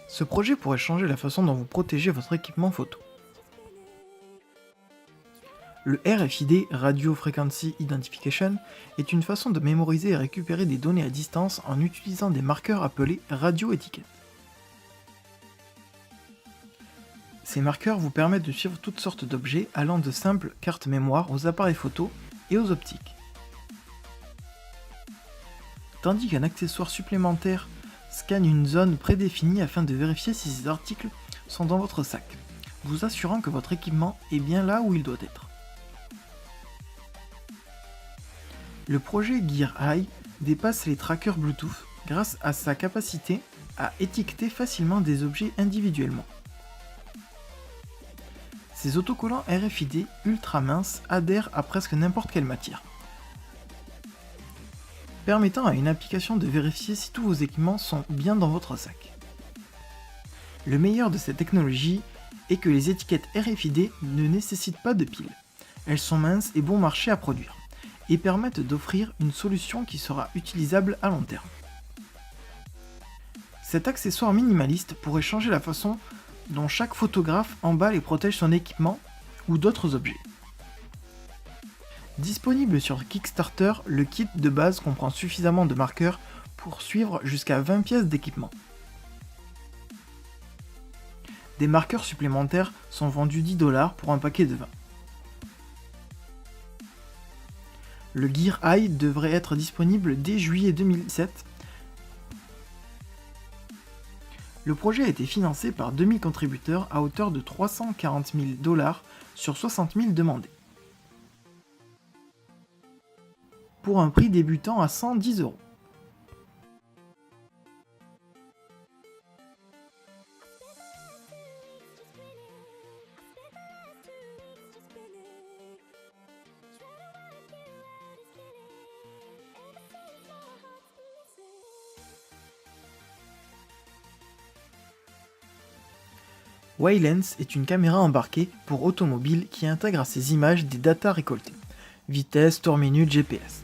Ce projet pourrait changer la façon dont vous protégez votre équipement photo. Le RFID, Radio Frequency Identification, est une façon de mémoriser et récupérer des données à distance en utilisant des marqueurs appelés radioétiquettes. Ces marqueurs vous permettent de suivre toutes sortes d'objets allant de simples cartes mémoire aux appareils photo et aux optiques. Tandis qu'un accessoire supplémentaire scanne une zone prédéfinie afin de vérifier si ces articles sont dans votre sac, vous assurant que votre équipement est bien là où il doit être. Le projet Gear Eye dépasse les trackers Bluetooth grâce à sa capacité à étiqueter facilement des objets individuellement. Ces autocollants RFID ultra minces adhèrent à presque n'importe quelle matière, permettant à une application de vérifier si tous vos équipements sont bien dans votre sac. Le meilleur de cette technologie est que les étiquettes RFID ne nécessitent pas de piles. Elles sont minces et bon marché à produire, et permettent d'offrir une solution qui sera utilisable à long terme. Cet accessoire minimaliste pourrait changer la façon dont chaque photographe emballe et protège son équipement ou d'autres objets. Disponible sur Kickstarter, le kit de base comprend suffisamment de marqueurs pour suivre jusqu'à 20 pièces d'équipement. Des marqueurs supplémentaires sont vendus 10 $ pour un paquet de 20. Le Gear Eye devrait être disponible dès juillet 2007. Le projet a été financé par 2000 contributeurs à hauteur de 340 000 $ sur 60 000 demandés, pour un prix débutant à 110 €. WiLens est une caméra embarquée pour automobile qui intègre à ses images des datas récoltées, vitesse, tour minute, GPS.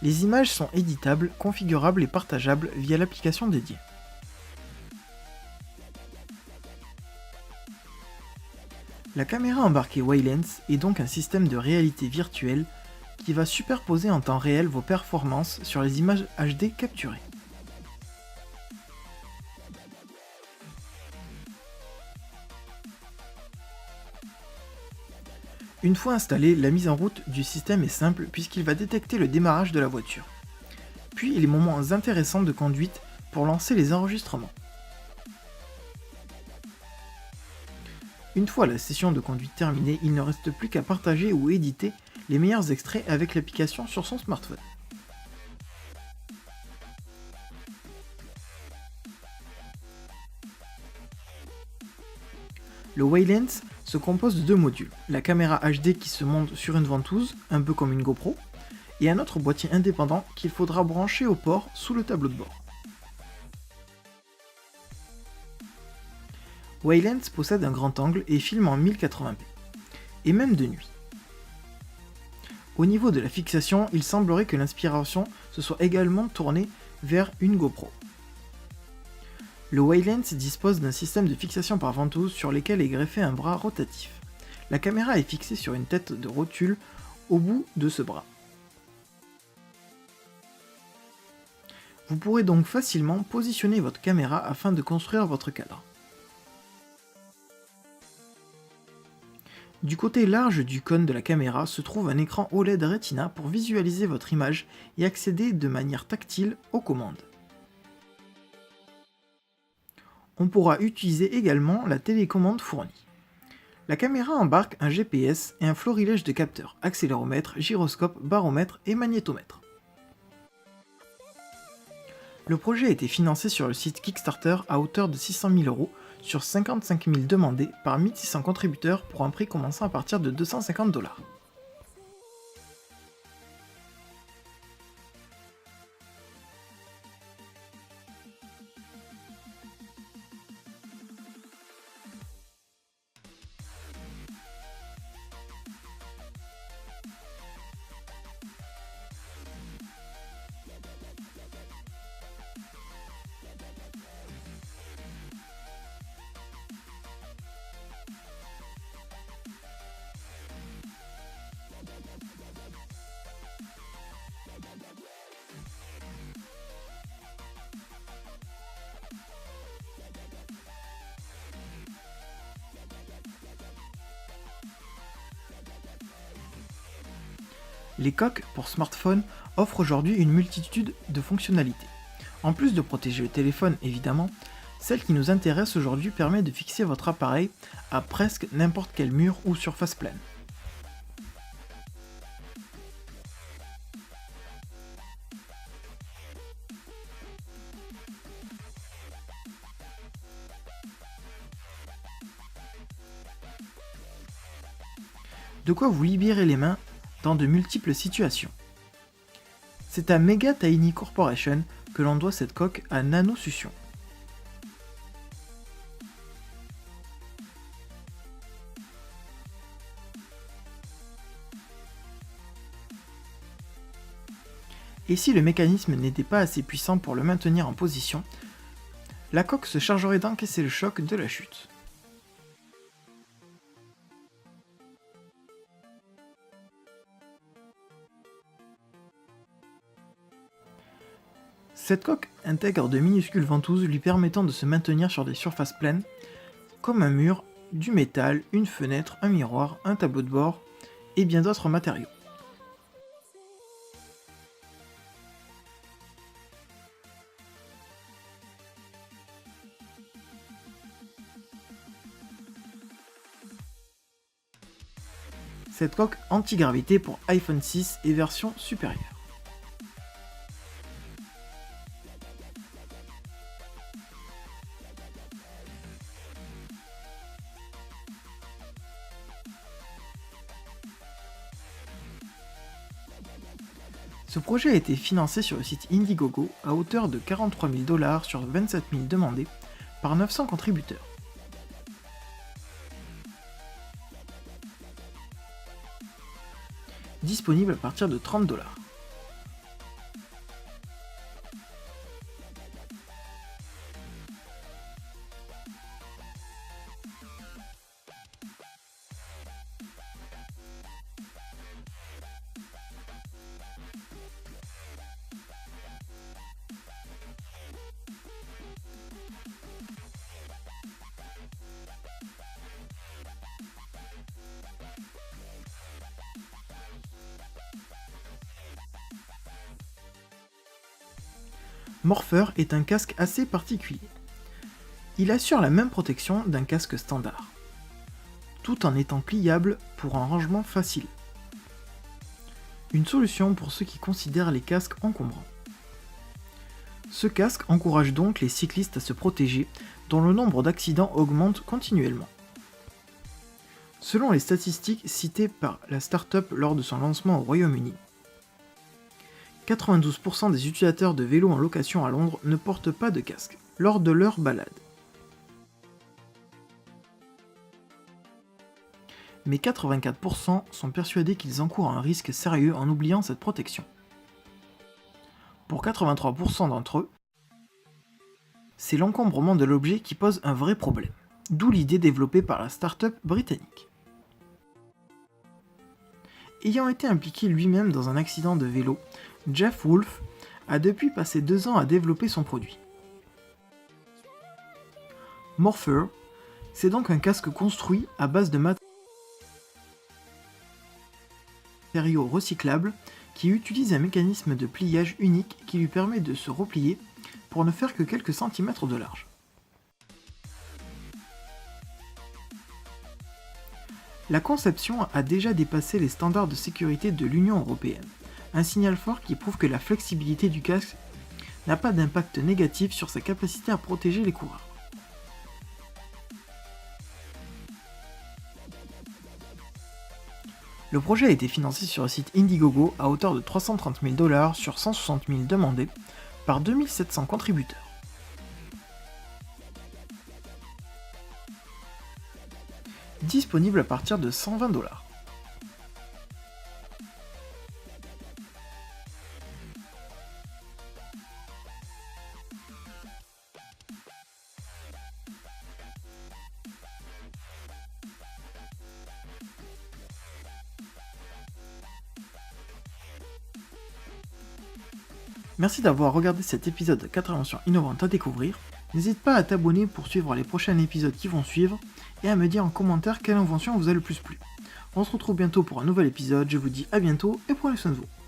Les images sont éditables, configurables et partageables via l'application dédiée. La caméra embarquée WiLens est donc un système de réalité virtuelle qui va superposer en temps réel vos performances sur les images HD capturées. Une fois installé, la mise en route du système est simple puisqu'il va détecter le démarrage de la voiture, puis les moments intéressants de conduite pour lancer les enregistrements. Une fois la session de conduite terminée, il ne reste plus qu'à partager ou éditer les meilleurs extraits avec l'application sur son smartphone. Le WiLens se compose de deux modules, la caméra HD qui se monte sur une ventouse, un peu comme une GoPro, et un autre boîtier indépendant qu'il faudra brancher au port sous le tableau de bord. WiLens possède un grand angle et filme en 1080p, et même de nuit. Au niveau de la fixation, il semblerait que l'inspiration se soit également tournée vers une GoPro. Le WiLens dispose d'un système de fixation par ventouse sur lequel est greffé un bras rotatif. La caméra est fixée sur une tête de rotule au bout de ce bras. Vous pourrez donc facilement positionner votre caméra afin de construire votre cadre. Du côté large du cône de la caméra se trouve un écran OLED Retina pour visualiser votre image et accéder de manière tactile aux commandes. On pourra utiliser également la télécommande fournie. La caméra embarque un GPS et un florilège de capteurs, accéléromètre, gyroscope, baromètre et magnétomètre. Le projet a été financé sur le site Kickstarter à hauteur de 600 000 € sur 55 000 demandés par 1600 contributeurs pour un prix commençant à partir de 250 $. Les coques pour smartphone offrent aujourd'hui une multitude de fonctionnalités. En plus de protéger le téléphone évidemment, celle qui nous intéresse aujourd'hui permet de fixer votre appareil à presque n'importe quel mur ou surface plane. De quoi vous libérer les mains dans de multiples situations. C'est à Mega Tiny Corporation que l'on doit cette coque à nanosuccion. Et si le mécanisme n'était pas assez puissant pour le maintenir en position, la coque se chargerait d'encaisser le choc de la chute. Cette coque intègre de minuscules ventouses lui permettant de se maintenir sur des surfaces pleines, comme un mur, du métal, une fenêtre, un miroir, un tableau de bord et bien d'autres matériaux. Cette coque anti-gravité pour iPhone 6 et version supérieure. Ce projet a été financé sur le site Indiegogo à hauteur de 43 000 $ sur 27 000 demandés par 900 contributeurs. Disponible à partir de 30 $. Morpher est un casque assez particulier. Il assure la même protection d'un casque standard, tout en étant pliable pour un rangement facile. Une solution pour ceux qui considèrent les casques encombrants. Ce casque encourage donc les cyclistes à se protéger, dont le nombre d'accidents augmente continuellement. Selon les statistiques citées par la start-up lors de son lancement au Royaume-Uni, 92% des utilisateurs de vélos en location à Londres ne portent pas de casque lors de leur balade. Mais 84% sont persuadés qu'ils encourent un risque sérieux en oubliant cette protection. Pour 83% d'entre eux, c'est l'encombrement de l'objet qui pose un vrai problème, d'où l'idée développée par la start-up britannique. Ayant été impliqué lui-même dans un accident de vélo, Jeff Wolf a depuis passé 2 ans à développer son produit. Morpher, c'est donc un casque construit à base de matériaux recyclables qui utilise un mécanisme de pliage unique qui lui permet de se replier pour ne faire que quelques centimètres de large. La conception a déjà dépassé les standards de sécurité de l'Union européenne, un signal fort qui prouve que la flexibilité du casque n'a pas d'impact négatif sur sa capacité à protéger les coureurs. Le projet a été financé sur le site Indiegogo à hauteur de 330 000 $ sur 160 000 demandés par 2700 contributeurs. Disponible à partir de 120 $. Merci d'avoir regardé cet épisode de 4 inventions innovantes à découvrir. N'hésite pas à t'abonner pour suivre les prochains épisodes qui vont suivre et à me dire en commentaire quelle invention vous a le plus plu. On se retrouve bientôt pour un nouvel épisode, je vous dis à bientôt et prenez soin de vous.